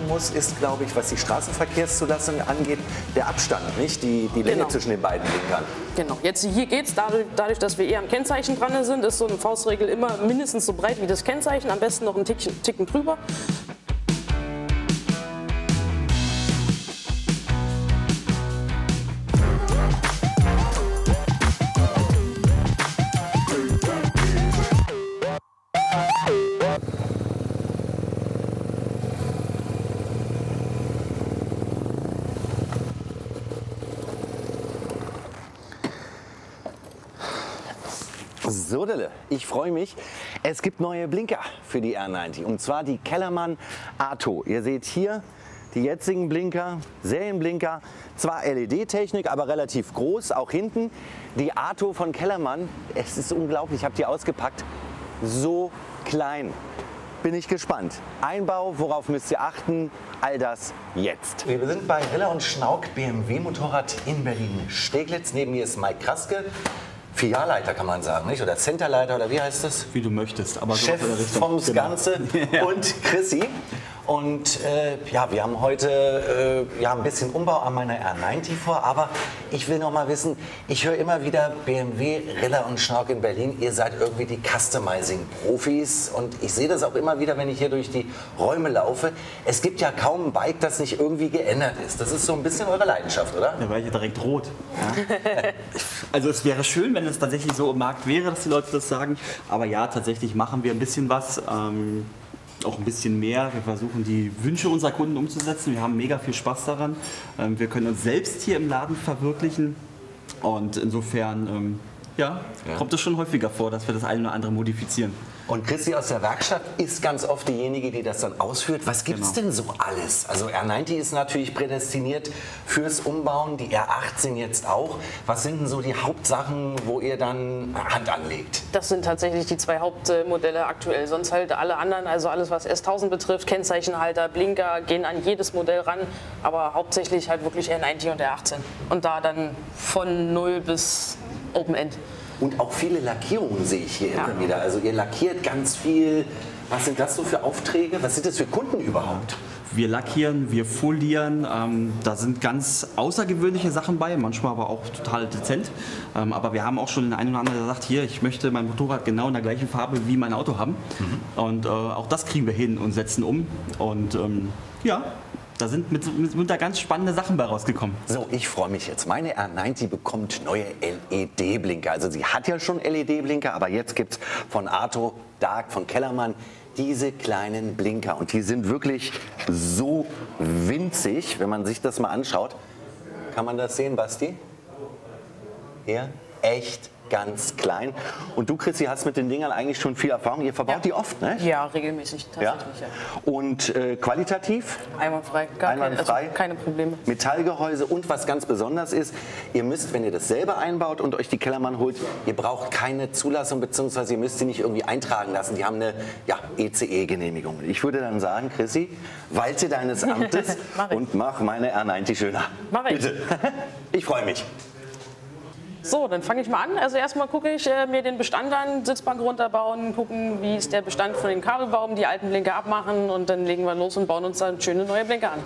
beachten muss, ist, glaube ich, was die Straßenverkehrszulassung angeht, der Abstand, nicht? Die Länge zwischen den beiden Blinkern. Genau, jetzt hier geht es, dadurch, dass wir eher am Kennzeichen dran sind, ist so eine Faustregel immer mindestens so breit wie das Kennzeichen, am besten noch einen Ticken drüber. So, ich freue mich. Es gibt neue Blinker für die R90 und zwar die Kellermann Arto. Ihr seht hier die jetzigen Blinker, Serienblinker, zwar LED-Technik, aber relativ groß, auch hinten. Die Arto von Kellermann, es ist unglaublich, ich habe die ausgepackt, so klein. Bin ich gespannt. Einbau, worauf müsst ihr achten? All das jetzt. Wir sind bei Riller und Schnauk BMW Motorrad in Berlin-Steglitz. Neben mir ist Mike Kraske. Filialleiter kann man sagen, nicht? Oder Centerleiter oder wie heißt das? Wie du möchtest. Aber Chef vom Ganze und Chrissy. Und ja, wir haben heute ja, ein bisschen Umbau an meiner R90 vor, aber ich will noch mal wissen, ich höre immer wieder BMW, Riller und Schnauk in Berlin, ihr seid irgendwie die Customizing-Profis und ich sehe das auch immer wieder, wenn ich hier durch die Räume laufe. Es gibt ja kaum ein Bike, das nicht irgendwie geändert ist. Das ist so ein bisschen eure Leidenschaft, oder? Da war ich ja direkt rot. Ja. Also es wäre schön, wenn es tatsächlich so im Markt wäre, dass die Leute das sagen, aber ja, tatsächlich machen wir ein bisschen was. Auch ein bisschen mehr. Wir versuchen die Wünsche unserer Kunden umzusetzen. Wir haben mega viel Spaß daran. Wir können uns selbst hier im Laden verwirklichen und insofern ja, kommt es schon häufiger vor, dass wir das eine oder andere modifizieren. Und Chrissy aus der Werkstatt ist ganz oft diejenige, die das dann ausführt. Was gibt es denn so alles? Also R90 ist natürlich prädestiniert fürs Umbauen, die R18 jetzt auch. Was sind denn so die Hauptsachen, wo ihr dann Hand anlegt? Das sind tatsächlich die zwei Hauptmodelle aktuell. Sonst halt alle anderen, also alles was S1000 betrifft, Kennzeichenhalter, Blinker, gehen an jedes Modell ran. Aber hauptsächlich halt wirklich R90 und R18. Und da dann von 0 bis Open End. Und auch viele Lackierungen sehe ich hier immer wieder. Also ihr lackiert ganz viel. Was sind das so für Aufträge? Was sind das für Kunden überhaupt? Wir lackieren, wir folieren, da sind ganz außergewöhnliche Sachen bei, manchmal aber auch total dezent. Aber wir haben auch schon den einen oder anderen, der sagt, hier, ich möchte mein Motorrad genau in der gleichen Farbe wie mein Auto haben. Und auch das kriegen wir hin und setzen um. Und ja, da sind mit da ganz spannende Sachen bei rausgekommen. So, ich freue mich jetzt. Meine R90 bekommt neue LED-Blinker. Also sie hat ja schon LED-Blinker, aber jetzt gibt es von Arto, Dark, von Kellermann diese kleinen Blinker. Und die sind wirklich so winzig, wenn man sich das mal anschaut. Kann man das sehen, Basti? Hier, echt ganz klein. Und du, Chrissy, hast mit den Dingern eigentlich schon viel Erfahrung. Ihr verbaut die oft, ne? Ja, regelmäßig tatsächlich. Ja. Und qualitativ? Einwandfrei, keine Probleme. Metallgehäuse und was ganz besonders ist, ihr müsst, wenn ihr das selber einbaut und euch die Kellermann holt, ihr braucht keine Zulassung, beziehungsweise ihr müsst sie nicht irgendwie eintragen lassen. Die haben eine ECE-Genehmigung. Ich würde dann sagen, Chrissy, walte deines Amtes und mach meine R90 schöner. Mach ich. Bitte. Ich freue mich. So, dann fange ich mal an. Also erstmal gucke ich mir den Bestand an, Sitzbank runterbauen, gucken, wie ist der Bestand von den Kabelbaum, die alten Blinker abmachen und dann legen wir los und bauen uns dann schöne neue Blinker an.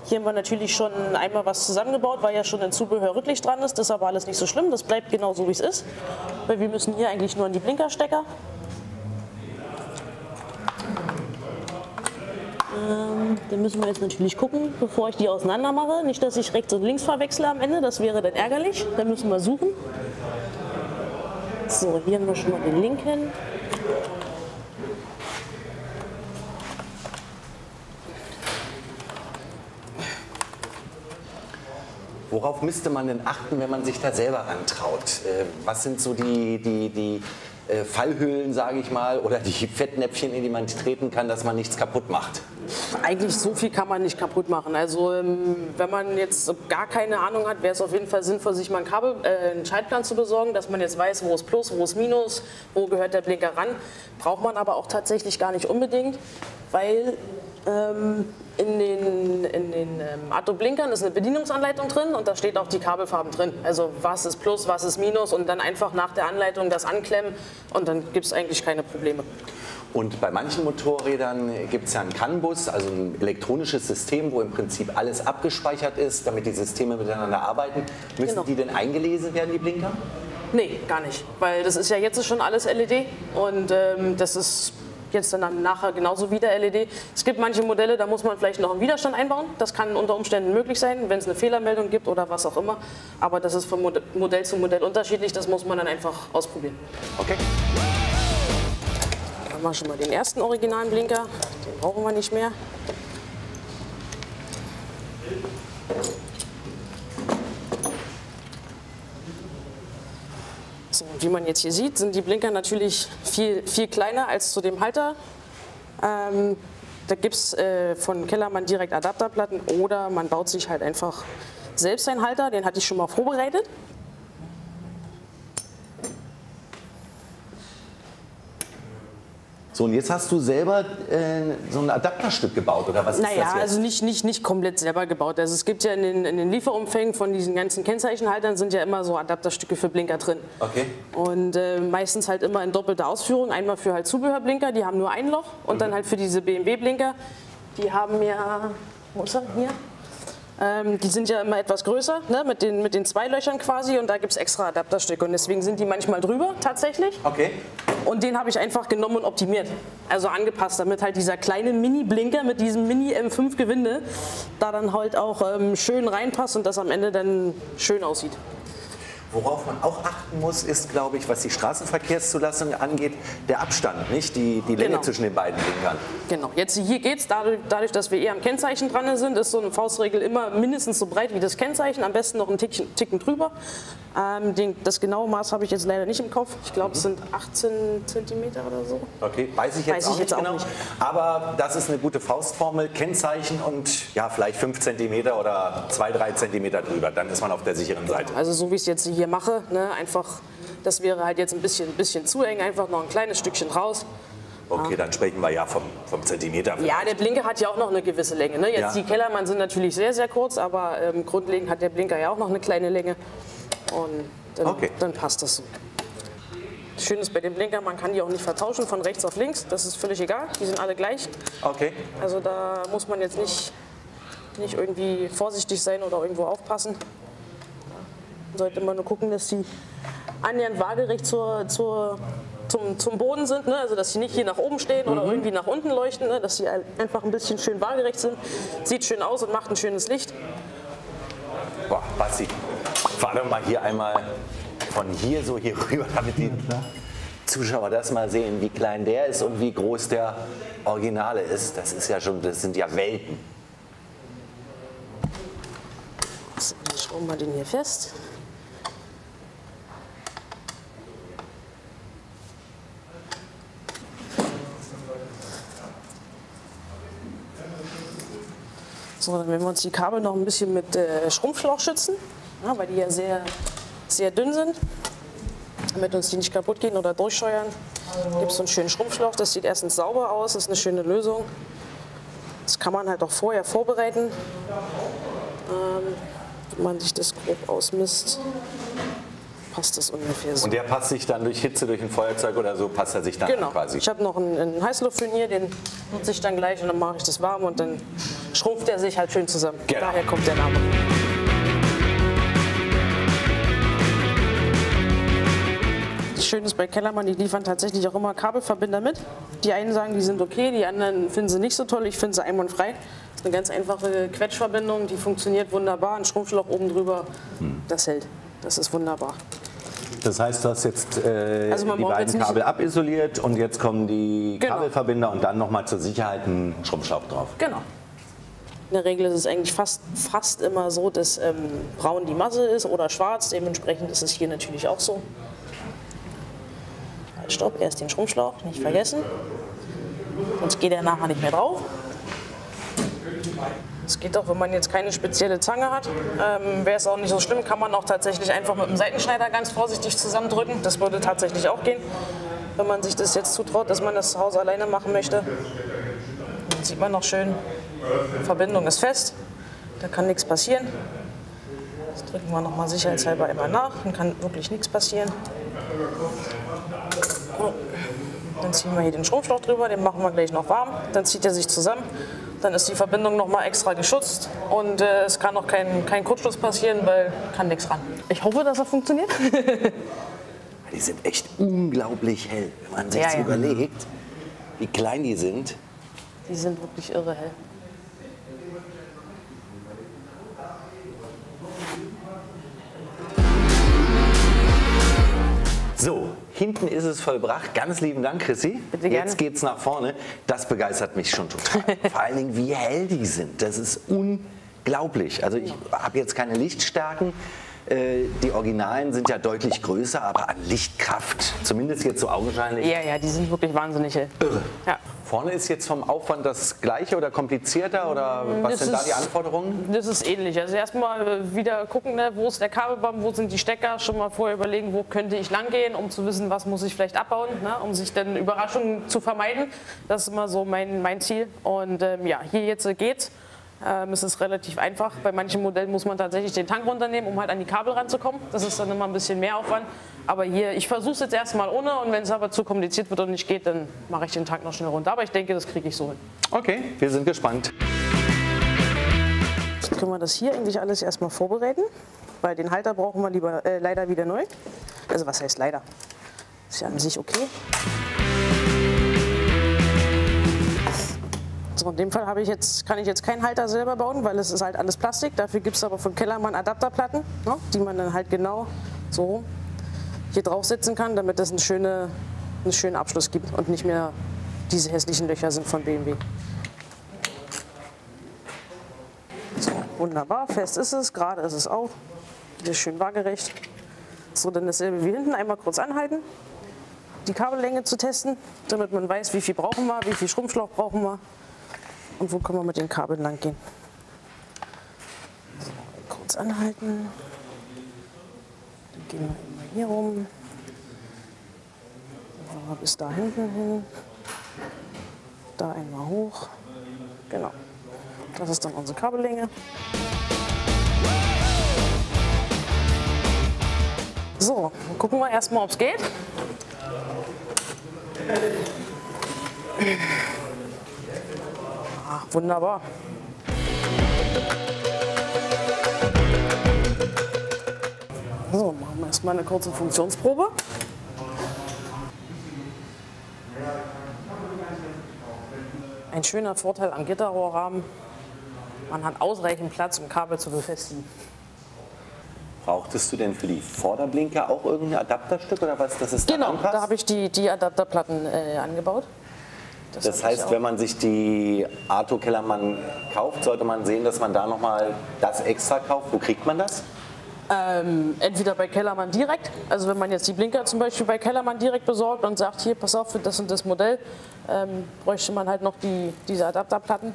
Hier haben wir natürlich schon einmal was zusammengebaut, weil ja schon ein Zubehör Rücklicht dran ist. Das ist aber alles nicht so schlimm, das bleibt genau so, wie es ist. Weil wir müssen hier eigentlich nur an die Blinkerstecker. Dann müssen wir jetzt natürlich gucken, bevor ich die auseinander mache. Nicht, dass ich rechts und links verwechsle am Ende, das wäre dann ärgerlich. Dann müssen wir suchen. So, hier haben wir schon mal den linken. Worauf müsste man denn achten, wenn man sich da selber antraut? Was sind so die Fallhöhlen, sage ich mal, oder die Fettnäpfchen, in die man treten kann, dass man nichts kaputt macht? Eigentlich so viel kann man nicht kaputt machen. Also wenn man jetzt gar keine Ahnung hat, wäre es auf jeden Fall sinnvoll, sich mal einen Schaltplan zu besorgen, dass man jetzt weiß, wo ist Plus, wo ist Minus, wo gehört der Blinker ran. Braucht man aber auch tatsächlich gar nicht unbedingt, weil In den Atto-Blinkern ist eine Bedienungsanleitung drin und da steht auch die Kabelfarben drin. Also was ist Plus, was ist Minus und dann einfach nach der Anleitung das anklemmen und dann gibt es eigentlich keine Probleme. Und bei manchen Motorrädern gibt es ja einen CAN-Bus, also ein elektronisches System, wo im Prinzip alles abgespeichert ist, damit die Systeme miteinander arbeiten. Müssen die denn eingelesen werden, die Blinker? Nee, gar nicht, weil das ist ja jetzt schon alles LED und das ist jetzt dann nachher genauso wie der LED. Es gibt manche Modelle, da muss man vielleicht noch einen Widerstand einbauen. Das kann unter Umständen möglich sein, wenn es eine Fehlermeldung gibt oder was auch immer. Aber das ist von Modell zu Modell unterschiedlich, das muss man dann einfach ausprobieren. Okay. Dann haben wir schon mal den ersten originalen Blinker, den brauchen wir nicht mehr. So, wie man jetzt hier sieht, sind die Blinker natürlich viel kleiner als zu dem Halter. Da gibt es von Kellermann direkt Adapterplatten oder man baut sich halt einfach selbst einen Halter, den hatte ich schon mal vorbereitet. So, und jetzt hast du selber so ein Adapterstück gebaut, oder was ist das jetzt? Naja, also nicht komplett selber gebaut. Also es gibt ja in den Lieferumfängen von diesen ganzen Kennzeichenhaltern sind ja immer so Adapterstücke für Blinker drin. Okay. Und meistens halt immer in doppelter Ausführung. Einmal für halt Zubehörblinker, die haben nur ein Loch. Und dann halt für diese BMW-Blinker, die haben ja, wo ist er, hier? Die sind ja immer etwas größer, ne, mit den zwei Löchern quasi und da gibt es extra Adapterstücke und deswegen sind die manchmal drüber tatsächlich. Okay. Und den habe ich einfach genommen und optimiert, also angepasst, damit halt dieser kleine Mini-Blinker mit diesem Mini-M5-Gewinde da dann halt auch schön reinpasst und das am Ende dann schön aussieht. Worauf man auch achten muss, ist, glaube ich, was die Straßenverkehrszulassung angeht, der Abstand, nicht? Die Länge Genau. zwischen den beiden Blinkern. Genau, jetzt hier geht es, dadurch, dass wir eher am Kennzeichen dran sind, ist so eine Faustregel immer mindestens so breit wie das Kennzeichen, am besten noch einen Ticken drüber. Das genaue Maß habe ich jetzt leider nicht im Kopf. Ich glaube, es sind 18 cm oder so. Okay, weiß ich jetzt auch nicht genau. Aber das ist eine gute Faustformel, Kennzeichen und ja, vielleicht 5 cm oder 2-3 cm drüber. Dann ist man auf der sicheren Seite. Also so wie ich es jetzt hier mache, ne, einfach, das wäre halt jetzt ein bisschen zu eng, einfach noch ein kleines Stückchen raus. Okay, dann sprechen wir ja vom Zentimeter. Ja, der Blinker hat ja auch noch eine gewisse Länge. Ne? Jetzt Ja. die Kellermann sind natürlich sehr kurz, aber grundlegend hat der Blinker ja auch noch eine kleine Länge. Und dann passt das so. Schön ist bei dem Blinker, man kann die auch nicht vertauschen von rechts auf links. Das ist völlig egal, die sind alle gleich. Okay. Also da muss man jetzt nicht irgendwie vorsichtig sein oder irgendwo aufpassen. Man sollte immer nur gucken, dass die annähernd waagerecht zum Boden sind, ne? Also dass sie nicht hier nach oben stehen oder irgendwie nach unten leuchten, ne? Dass sie einfach ein bisschen schön waagerecht sind. Sieht schön aus und macht ein schönes Licht. Boah, Basti, fahr doch mal hier einmal von hier so hier rüber, damit die Zuschauer das mal sehen, wie klein der ist und wie groß der Originale ist. Das ist ja schon, das sind ja Welten. So, dann schrauben wir den hier fest. So, dann werden wir uns die Kabel noch ein bisschen mit Schrumpfschlauch schützen, ja, weil die ja sehr dünn sind. Damit uns die nicht kaputt gehen oder durchscheuern, gibt es so einen schönen Schrumpfschlauch. Das sieht erstens sauber aus, ist eine schöne Lösung. Das kann man halt auch vorher vorbereiten. Wenn man sich das grob ausmisst, passt das ungefähr so. Und der passt sich dann durch Hitze, durch ein Feuerzeug oder so, passt er sich dann Genau. an quasi? Ich habe noch einen Heißluftföhn hier, den nutze ich dann gleich und dann mache ich das warm und dann schrumpft er sich halt schön zusammen. Genau. Daher kommt der Name. Schön ist bei Kellermann, die liefern tatsächlich auch immer Kabelverbinder mit. Die einen sagen, die sind okay, die anderen finden sie nicht so toll. Ich finde sie einwandfrei. Das ist eine ganz einfache Quetschverbindung, die funktioniert wunderbar. Ein Schrumpfschlauch oben drüber, das hält. Das ist wunderbar. Das heißt, du hast jetzt Also man die braucht beiden jetzt nicht- Kabel abisoliert und jetzt kommen die Genau. Kabelverbinder und dann nochmal zur Sicherheit ein Schrumpfschlauch drauf. Genau. In der Regel ist es eigentlich fast immer so, dass braun die Masse ist oder schwarz. Dementsprechend ist es hier natürlich auch so. Halt, stopp, erst den Schrumpfschlauch, nicht vergessen. Sonst geht er nachher nicht mehr drauf. Es geht auch, wenn man jetzt keine spezielle Zange hat. Wäre es auch nicht so schlimm, kann man auch tatsächlich einfach mit dem Seitenschneider ganz vorsichtig zusammendrücken. Das würde tatsächlich auch gehen, wenn man sich das jetzt zutraut, dass man das zu Hause alleine machen möchte. Dann sieht man noch schön, die Verbindung ist fest, da kann nichts passieren. Das drücken wir noch mal sicherheitshalber immer nach, dann kann wirklich nichts passieren. Dann ziehen wir hier den Schrumpfschlauch drüber, den machen wir gleich noch warm, dann zieht er sich zusammen. Dann ist die Verbindung noch mal extra geschützt und es kann auch kein Kurzschluss passieren, weil kann nichts ran. Ich hoffe, dass er funktioniert. Die sind echt unglaublich hell, wenn man sich das überlegt, wie klein die sind. Die sind wirklich irre hell. So, hinten ist es vollbracht. Ganz lieben Dank, Chrissy. Bitte gerne. Jetzt geht's nach vorne. Das begeistert mich schon total. Vor allen Dingen, wie hell die sind. Das ist unglaublich. Also ich habe jetzt keine Lichtstärken. Die Originalen sind ja deutlich größer, aber an Lichtkraft, zumindest jetzt so augenscheinlich. Ja, die sind wirklich wahnsinnig hell. Irre. Ja. Vorne ist jetzt vom Aufwand das gleiche oder komplizierter oder was sind da die Anforderungen? Das ist ähnlich. Also erstmal wieder gucken, ne, wo ist der Kabelbaum, wo sind die Stecker, schon mal vorher überlegen, wo könnte ich lang gehen, um zu wissen, was muss ich vielleicht abbauen, ne, um sich dann Überraschungen zu vermeiden. Das ist immer so mein Ziel. Und ja, hier jetzt geht's. Es ist relativ einfach. Bei manchen Modellen muss man tatsächlich den Tank runternehmen, um halt an die Kabel ranzukommen. Das ist dann immer ein bisschen mehr Aufwand. Aber hier, ich versuche es jetzt erstmal ohne und wenn es aber zu kompliziert wird und nicht geht, dann mache ich den Tank noch schnell runter. Aber ich denke, das kriege ich so hin. Okay, wir sind gespannt. Jetzt können wir das hier eigentlich alles erstmal vorbereiten, weil den Halter brauchen wir leider wieder neu. Also was heißt leider? Ist ja an sich okay. So, in dem Fall kann ich jetzt keinen Halter selber bauen, weil es ist halt alles Plastik. Dafür gibt es aber von Kellermann Adapterplatten, ne, die man dann halt genau so hier drauf setzen kann, damit es einen schönen Abschluss gibt und nicht mehr diese hässlichen Löcher sind von BMW. So, wunderbar, fest ist es, gerade ist es auch. Hier ist schön waagerecht. So, dann dasselbe wie hinten, einmal kurz anhalten, die Kabellänge zu testen, damit man weiß, wie viel brauchen wir, wie viel Schrumpfschlauch brauchen wir. Und wo können wir mit den Kabeln lang gehen? So, kurz anhalten. Dann gehen wir immer hier rum. So, bis da hinten hin. Da einmal hoch. Genau. Das ist dann unsere Kabellänge. So, dann gucken wir erstmal, ob es geht. Wunderbar. So, machen wir erstmal eine kurze Funktionsprobe. Ein schöner Vorteil am Gitterrohrrahmen, man hat ausreichend Platz, um Kabel zu befestigen. Brauchtest du denn für die Vorderblinker auch irgendein Adapterstück oder was? Das ist Genau, da habe ich die Adapterplatten angebaut. Das heißt, wenn man sich die Arto Kellermann kauft, sollte man sehen, dass man da nochmal das extra kauft. Wo kriegt man das? Entweder bei Kellermann direkt, also wenn man jetzt die Blinker zum Beispiel bei Kellermann direkt besorgt und sagt, hier, pass auf, für das und das Modell, bräuchte man halt noch diese Adapterplatten.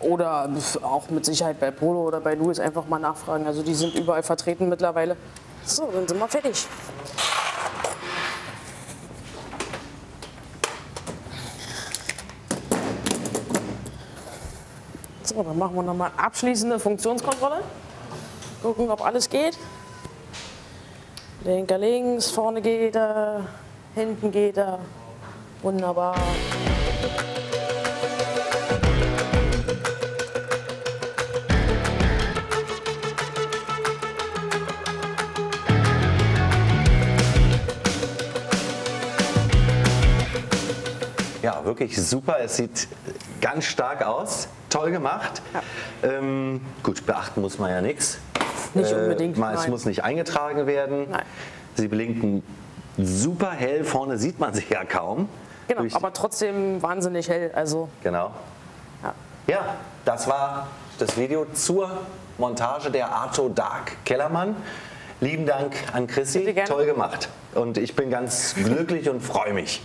Oder auch mit Sicherheit bei Polo oder bei Louis einfach mal nachfragen. Also die sind überall vertreten mittlerweile. So, dann sind wir fertig. So, dann machen wir nochmal abschließende Funktionskontrolle. Gucken, ob alles geht. Lenker links, vorne geht er, hinten geht er. Wunderbar. Ja, wirklich super. Es sieht ganz stark aus. Toll gemacht. Ja. Gut, beachten muss man ja nichts. Nicht unbedingt. Es muss nicht eingetragen werden. Nein. Sie blinken super hell. Vorne sieht man sie ja kaum. Genau, aber trotzdem wahnsinnig hell. Also, genau. ja. Ja, das war das Video zur Montage der Arto Dark Kellermann. Lieben Dank an Chrissy. Toll gemacht. Und ich bin ganz glücklich und freue mich.